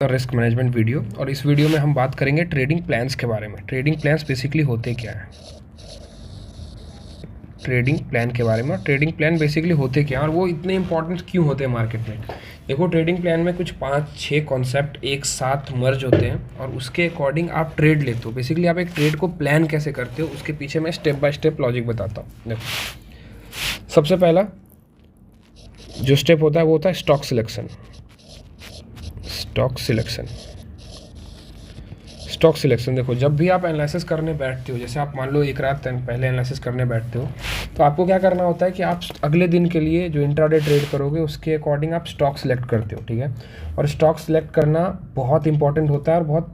Risk management video. और इस video में हम बात करेंगे ट्रेडिंग प्लान्स के बारे में। ट्रेडिंग प्लान्स बेसिकली होते क्या हैं, ट्रेडिंग प्लान के बारे में। ट्रेडिंग प्लान बेसिकली होते क्या हैं और वो इतने इंपॉर्टेंट क्यों होते हैं मार्केट में। देखो, ट्रेडिंग प्लान में कुछ 5-6 कॉन्सेप्ट एक साथ मर्ज होते हैं और उसके अकॉर्डिंग आप ट्रेड लेते हो। बेसिकली आप एक ट्रेड को प्लान कैसे करते हो उसके पीछे मैं स्टेप बाय स्टेप लॉजिक बताता हूँ। देखो, सबसे पहला जो स्टेप होता है वो होता है स्टॉक सिलेक्शन। स्टॉक सिलेक्शन देखो, जब भी आप एनालिसिस करने बैठते हो, जैसे आप मान लो एक रात पहले एनालिसिस करने बैठते हो, तो आपको क्या करना होता है कि आप अगले दिन के लिए जो इंट्राडे ट्रेड करोगे उसके अकॉर्डिंग आप स्टॉक सिलेक्ट करते हो। ठीक है, और स्टॉक सिलेक्ट करना बहुत इंपॉर्टेंट होता है और बहुत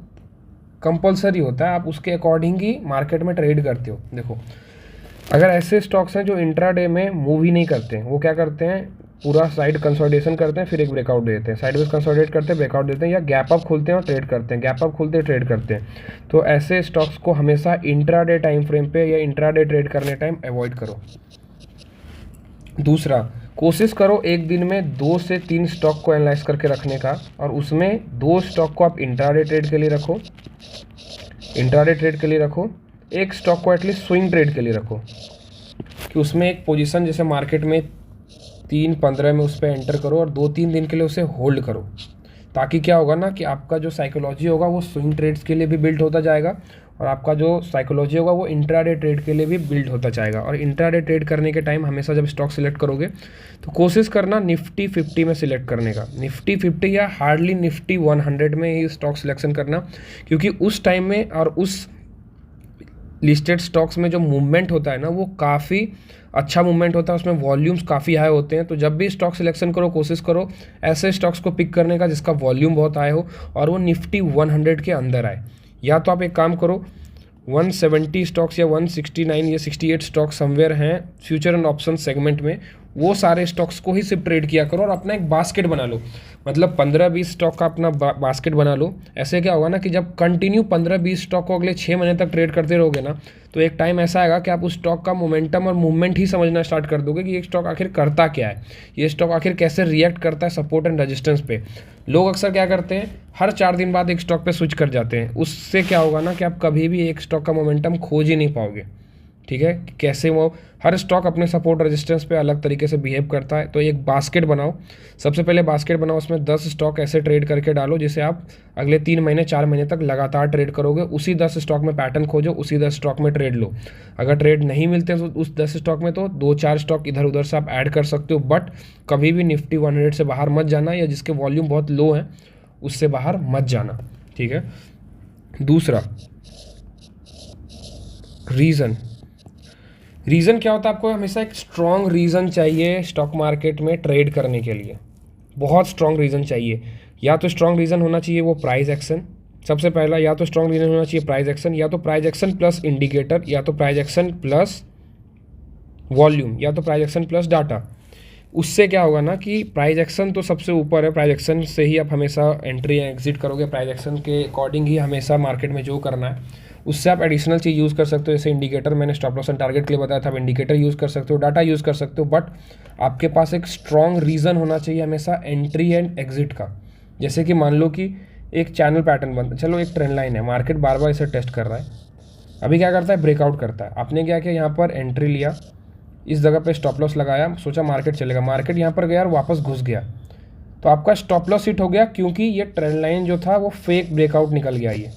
कंपलसरी होता है। आप उसके अकॉर्डिंग ही मार्केट में ट्रेड करते हो। देखो, अगर ऐसे स्टॉक्स हैं जो इंट्राडे में मूव ही नहीं करते हैं, वो क्या करते हैं, पूरा साइड कंसोलिडेशन करते हैं, फिर एक ब्रेकआउट देते हैं, साइडवेज कंसोलिडेट करते हैं, ब्रेकआउट देते हैं, या गैप अप खुलते हैं और ट्रेड करते हैं, गैप अप खुलते ट्रेड करते हैं। तो ऐसे स्टॉक्स को हमेशा इंट्राडे टाइम फ्रेम पे या इंट्राडे ट्रेड करने टाइम अवॉइड करो। दूसरा, कोशिश करो एक दिन में 2 से 3 स्टॉक को एनालाइज करके रखने का, और उसमें 2 स्टॉक को आप इंट्राडे ट्रेड के लिए रखो, एक स्टॉक को एटलीस्ट स्विंग ट्रेड के लिए रखो, कि उसमें एक पोजीशन जैसे मार्केट में 3:15 में उस पर एंटर करो और 2-3 दिन के लिए उसे होल्ड करो। ताकि क्या होगा ना कि आपका जो साइकोलॉजी होगा वो स्विंग ट्रेड्स के लिए भी बिल्ड होता जाएगा, और आपका जो साइकोलॉजी होगा वो इंट्राडे ट्रेड के लिए भी बिल्ड होता जाएगा। और इंट्राडे ट्रेड करने के टाइम हमेशा जब स्टॉक सिलेक्ट करोगे तो कोशिश करना निफ्टी 50 में सिलेक्ट करने का, निफ्टी 50 या हार्डली निफ्टी 100 में ही स्टॉक सिलेक्शन करना, क्योंकि उस टाइम में और उस लिस्टेड स्टॉक्स में जो मूवमेंट होता है ना वो काफ़ी अच्छा मूवमेंट होता है, उसमें वॉल्यूम्स काफ़ी हाई होते हैं। तो जब भी स्टॉक सिलेक्शन करो कोशिश करो ऐसे स्टॉक्स को पिक करने का जिसका वॉल्यूम बहुत हाई हो और वो निफ्टी 100 के अंदर आए। या तो आप एक काम करो, 170 स्टॉक्स या 169 या 68 स्टॉक्स समवेयर हैं फ्यूचर एंड ऑप्शन सेगमेंट में, वो सारे स्टॉक्स को ही सिर्फ ट्रेड किया करो और अपना एक बास्केट बना लो। मतलब 15-20 स्टॉक का अपना बास्केट बना लो। ऐसे क्या होगा ना कि जब कंटिन्यू 15-20 स्टॉक को अगले 6 महीने तक ट्रेड करते रहोगे ना, तो एक टाइम ऐसा आएगा कि आप उस स्टॉक का मोमेंटम और मूवमेंट ही समझना स्टार्ट कर दोगे कि ये स्टॉक आखिर करता क्या है, ये स्टॉक आखिर कैसे रिएक्ट करता है सपोर्ट एंड रेजिस्टेंस पे। लोग अक्सर क्या करते हैं, हर 4 दिन बाद एक स्टॉक पे स्विच कर जाते हैं। उससे क्या होगा ना कि आप कभी भी एक स्टॉक का मोमेंटम खोज ही नहीं पाओगे। ठीक है, कैसे वो हर स्टॉक अपने सपोर्ट रेजिस्टेंस पे अलग तरीके से बिहेव करता है। तो एक बास्केट बनाओ, सबसे पहले बास्केट बनाओ, उसमें 10 स्टॉक ऐसे ट्रेड करके डालो जिसे आप अगले 3 महीने 4 महीने तक लगातार ट्रेड करोगे। उसी 10 स्टॉक में पैटर्न खोजो, उसी 10 स्टॉक में ट्रेड लो। अगर ट्रेड नहीं मिलते तो उस 10 स्टॉक में तो 2-4 स्टॉक इधर उधर से आप ऐड कर सकते हो, बट कभी भी निफ्टी 100 से बाहर मत जाना, या जिसके वॉल्यूम बहुत लो है उससे बाहर मत जाना। ठीक है। दूसरा, रीज़न क्या होता है, आपको हमेशा एक स्ट्रॉन्ग रीज़न चाहिए स्टॉक मार्केट में ट्रेड करने के लिए, बहुत स्ट्रॉन्ग रीज़न चाहिए। या तो स्ट्रॉन्ग रीज़न होना चाहिए वो प्राइस एक्शन, सबसे पहला, या तो स्ट्रॉन्ग रीज़न होना चाहिए प्राइस एक्शन, या तो प्राइस एक्शन प्लस इंडिकेटर, या तो प्राइस एक्शन प्लस वॉल्यूम, या तो प्राइस एक्शन प्लस डाटा। उससे क्या होगा ना कि प्राइस एक्शन तो सबसे ऊपर है, प्राइस एक्शन से ही आप हमेशा एंट्री या एग्जिट करोगे, प्राइस एक्शन के अकॉर्डिंग ही हमेशा मार्केट में जो करना है। उससे आप एडिशनल चीज़ यूज़ कर सकते हो, जैसे इंडिकेटर मैंने स्टॉप लॉस एंड टारगेट के लिए बताया था, आप इंडिकेटर यूज़ कर सकते हो, डाटा यूज़ कर सकते हो, बट आपके पास एक स्ट्रॉन्ग रीज़न होना चाहिए हमेशा एंट्री एंड एग्जिट का। जैसे कि मान लो कि एक चैनल पैटर्न बनता, चलो एक ट्रेंड लाइन है, मार्केट बार बार इसे टेस्ट कर रहा है, अभी क्या करता है, ब्रेकआउट करता है। आपने क्या किया, यहाँ पर एंट्री लिया, इस जगह पे स्टॉप लॉस लगाया, सोचा मार्केट चलेगा, मार्केट यहाँ पर गया और वापस घुस गया, तो आपका स्टॉप लॉस हिट हो गया, क्योंकि ये ट्रेंड लाइन जो था वो फेक ब्रेकआउट निकल गया ये।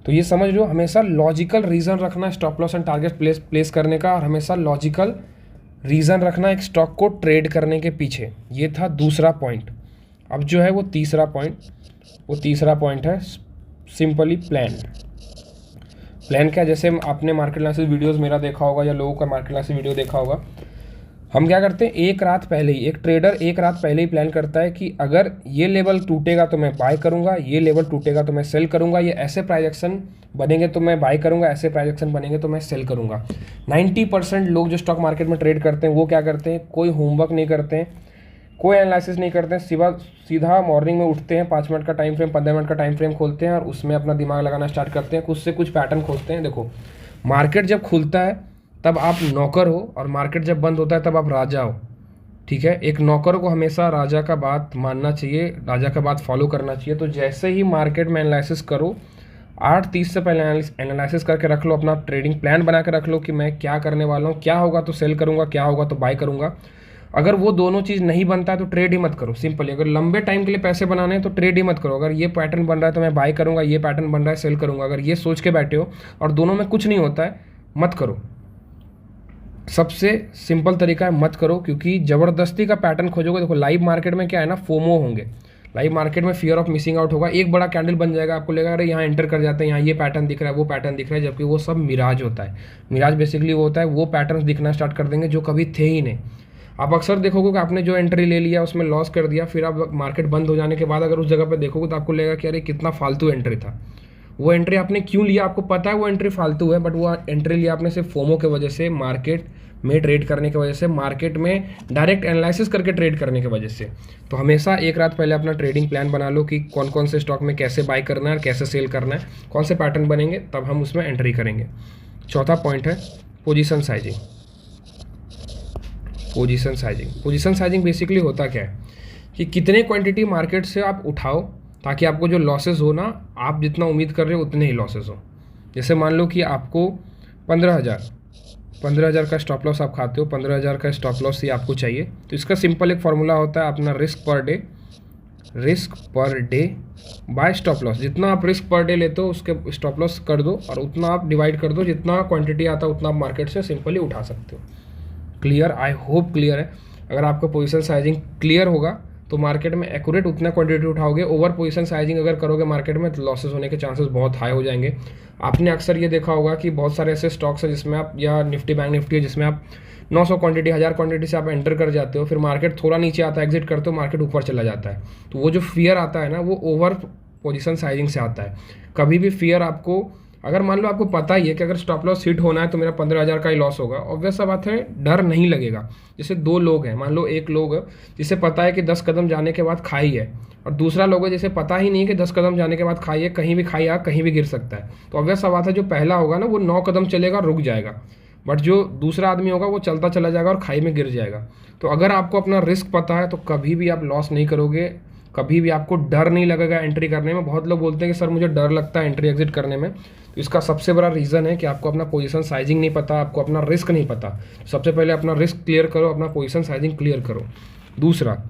तो ये समझ लो, हमेशा लॉजिकल रीज़न रखना stop loss and target place करने का, और हमेशा लॉजिकल रीज़न रखना एक स्टॉक को ट्रेड करने के पीछे। ये था दूसरा पॉइंट। अब जो है वो तीसरा पॉइंट है सिंपली प्लान क्या, जैसे आपने मार्केट एनालिसिस वीडियोस मेरा देखा होगा या लोगों का मार्केट एनालिसिस वीडियो देखा होगा, हम क्या करते हैं, एक ट्रेडर एक रात पहले ही प्लान करता है कि अगर ये लेवल टूटेगा तो मैं बाय करूंगा, ये लेवल टूटेगा तो मैं सेल करूंगा, ये ऐसे प्राइस एक्शन बनेंगे तो मैं बाय करूंगा, ऐसे प्राइस एक्शन बनेंगे तो मैं सेल करूंगा। 90% लोग जो स्टॉक मार्केट में ट्रेड करते हैं वो क्या करते हैं, कोई होमवर्क नहीं करते हैं, कोई एनालिसिस नहीं करते हैं, सीधा मॉर्निंग में उठते हैं, 5 मिनट का टाइम फ्रेम, 15 मिनट का टाइम फ्रेम खोलते हैं और उसमें अपना दिमाग लगाना स्टार्ट करते हैं, कुछ से कुछ पैटर्न खोजते हैं। देखो, मार्केट जब खुलता है तब आप नौकर हो और मार्केट जब बंद होता है तब आप राजा हो। ठीक है, एक नौकर को हमेशा राजा का बात मानना चाहिए, राजा का बात फॉलो करना चाहिए। तो जैसे ही मार्केट में एनालिसिस करो, 8:30 से पहले एनालिसिस करके रख लो, अपना ट्रेडिंग प्लान बना के रख लो कि मैं क्या करने वाला हूँ, क्या होगा तो सेल करूँगा, क्या होगा तो बाय करूँगा। अगर वो दोनों चीज़ नहीं बनता है तो ट्रेड ही मत करो, सिंपली। अगर लंबे टाइम के लिए पैसे बनाने हैं तो ट्रेड ही मत करो। अगर ये पैटर्न बन रहा है तो मैं बाय करूँगा, ये पैटर्न बन रहा है सेल करूँगा, अगर ये सोच के बैठे हो और दोनों में कुछ नहीं होता है, मत करो। सबसे सिंपल तरीका है मत करो, क्योंकि ज़बरदस्ती का पैटर्न खोजोगे, देखो लाइव मार्केट में क्या है ना, फोमो होंगे। लाइव मार्केट में फियर ऑफ मिसिंग आउट होगा। एक बड़ा कैंडल बन जाएगा, आपको लगेगा अरे यहाँ एंटर कर जाते हैं, यहाँ ये पैटर्न दिख रहा है, वो पैटर्न दिख रहा है, जबकि वो सब मिराज होता है। मिराज बेसिकली वो होता है, वो पैटर्न दिखना स्टार्ट कर देंगे जो कभी थे ही नहीं। आप अक्सर देखोगे कि आपने जो एंट्री ले लिया उसमें लॉस कर दिया, फिर आप मार्केट बंद हो जाने के बाद अगर उस जगह पर देखोगे तो आपको लगेगा कि अरे कितना फालतू एंट्री था। वो एंट्री आपने क्यों लिया, आपको पता है वो एंट्री फालतू है, बट वो एंट्री लिया आपने सिर्फ फोमो के वजह से, मार्केट में ट्रेड करने की वजह से, मार्केट में डायरेक्ट एनालिसिस करके ट्रेड करने की वजह से। तो हमेशा एक रात पहले अपना ट्रेडिंग प्लान बना लो कि कौन कौन से स्टॉक में कैसे बाय करना है और कैसे सेल करना है, कौन से पैटर्न बनेंगे, तब हम उसमें एंट्री करेंगे। चौथा पॉइंट है position sizing. Position sizing, position sizing basically होता क्या है कि कितने क्वांटिटी मार्केट से आप उठाओ ताकि आपको जो लॉसेस हो ना, आप जितना उम्मीद कर रहे हो उतने ही लॉसेस हो। जैसे मान लो कि आपको 15,000 का स्टॉप लॉस आप खाते हो, 15,000 का स्टॉप लॉस ही आपको चाहिए। तो इसका सिंपल एक फार्मूला होता है अपना risk per day bye stop loss. जितना आप रिस्क पर डे लेते हो उसके स्टॉप लॉस कर दो और उतना आप डिवाइड कर दो, जितना क्वांटिटी आता है उतना आप मार्केट से सिंपली उठा सकते हो। क्लियर, आई होप क्लियर है। अगर आपका पोजीशन साइजिंग क्लियर होगा तो मार्केट में एक्यूरेट उतना क्वांटिटी उठाओगे। ओवर पोजीशन साइजिंग अगर करोगे मार्केट में तो लॉसेस होने के चांसेस बहुत हाई हो जाएंगे। आपने अक्सर ये देखा होगा कि बहुत सारे ऐसे स्टॉक्स हैं जिसमें आप, या निफ्टी बैंक निफ्टी है जिसमें आप 900 क्वांटिटी 1000 क्वांटिटी से आप एंटर कर जाते हो, फिर मार्केट थोड़ा नीचे आता है, एग्जिट करते हो, मार्केट ऊपर चला जाता है। तो वो जो फियर आता है ना, वो ओवर पोजीशन साइजिंग से आता है। कभी भी फियर आपको, अगर मान लो आपको पता ही है कि अगर स्टॉप लॉस हिट होना है तो मेरा 15,000 का ही लॉस होगा, ऑब्वियस सा बात है डर नहीं लगेगा। जैसे दो लोग हैं, मान लो एक लोग जिसे पता है कि 10 कदम जाने के बाद खाई है, और दूसरा लोग है जिसे पता ही नहीं कि 10 कदम जाने के बाद खाई है, कहीं भी खाई आ कहीं भी गिर सकता है। तो ऑब्वियस सा बात है जो पहला होगा ना वो 9 कदम चलेगा, रुक जाएगा, बट जो दूसरा आदमी होगा वो चलता चला जाएगा और खाई में गिर जाएगा। तो अगर आपको अपना रिस्क पता है तो कभी भी आप लॉस नहीं करोगे, कभी भी आपको डर नहीं लगेगा एंट्री करने में। बहुत लोग बोलते हैं कि सर मुझे डर लगता है एंट्री एग्जिट करने में, तो इसका सबसे बड़ा रीज़न है कि आपको अपना पोजीशन साइजिंग नहीं पता, आपको अपना रिस्क नहीं पता। सबसे पहले अपना रिस्क क्लियर करो, अपना पोजीशन साइजिंग क्लियर करो। दूसरा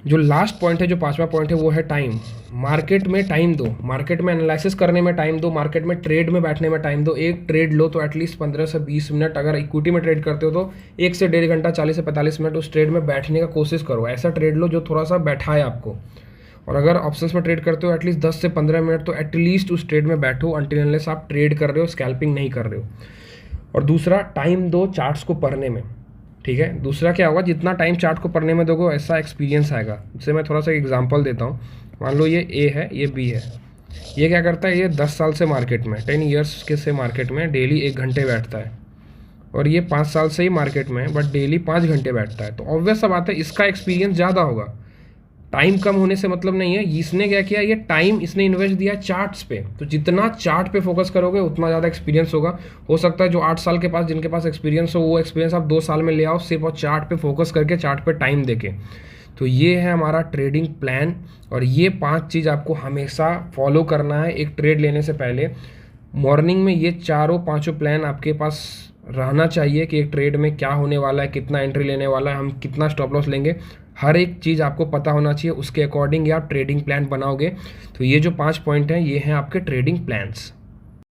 जो लास्ट पॉइंट है, जो पांचवा पॉइंट है, वो है टाइम। मार्केट में टाइम दो, मार्केट में एनालिसिस करने में टाइम दो, मार्केट में ट्रेड में बैठने में टाइम दो। एक ट्रेड लो तो एटलीस्ट 15 से 20 मिनट, अगर इक्विटी में ट्रेड करते हो तो 1 से 1.5 घंटा 40 से 45 मिनट उस ट्रेड में बैठने का कोशिश करो। ऐसा ट्रेड लो जो थोड़ा सा बैठाए आपको। और अगर ऑप्शंस में ट्रेड करते हो एटलीस्ट 10 से 15 मिनट तो एटलीस्ट उस ट्रेड में बैठो, अनटिल अनलेस आप ट्रेड कर रहे हो, स्कैल्पिंग नहीं कर रहे हो। और दूसरा, टाइम दो चार्ट्स को पढ़ने में, ठीक है। दूसरा क्या होगा, जितना टाइम चार्ट को पढ़ने में दोगे ऐसा एक्सपीरियंस आएगा। इससे मैं थोड़ा सा एग्जांपल देता हूँ। मान लो ये ए है, ये बी है, ये क्या करता है, ये 10 साल से मार्केट में, 10 ईयर्स के से मार्केट में डेली 1 घंटे बैठता है, और ये 5 साल से ही मार्केट में है बट डेली 5 घंटे बैठता है। तो ऑब्वियस सा बात है इसका एक्सपीरियंस ज़्यादा होगा। टाइम कम होने से मतलब नहीं है, इसने क्या किया, ये टाइम इसने इन्वेस्ट दिया चार्ट्स पे। तो जितना चार्ट पे फोकस करोगे उतना ज़्यादा एक्सपीरियंस होगा। हो सकता है जो 8 साल के पास, जिनके पास एक्सपीरियंस हो, वो एक्सपीरियंस आप 2 साल में ले आओ, सिर्फ और चार्ट पे फोकस करके, चार्ट पे टाइम देके। तो ये है हमारा ट्रेडिंग प्लान, और ये 5 चीज़ आपको हमेशा फॉलो करना है एक ट्रेड लेने से पहले। मॉर्निंग में ये चारों 5 प्लान आपके पास रहना चाहिए कि एक ट्रेड में क्या होने वाला है, कितना एंट्री लेने वाला है, हम कितना स्टॉप लॉस लेंगे, हर एक चीज़ आपको पता होना चाहिए। उसके अकॉर्डिंग ही आप ट्रेडिंग प्लान बनाओगे। तो ये जो 5 पॉइंट हैं ये हैं आपके ट्रेडिंग प्लान्स।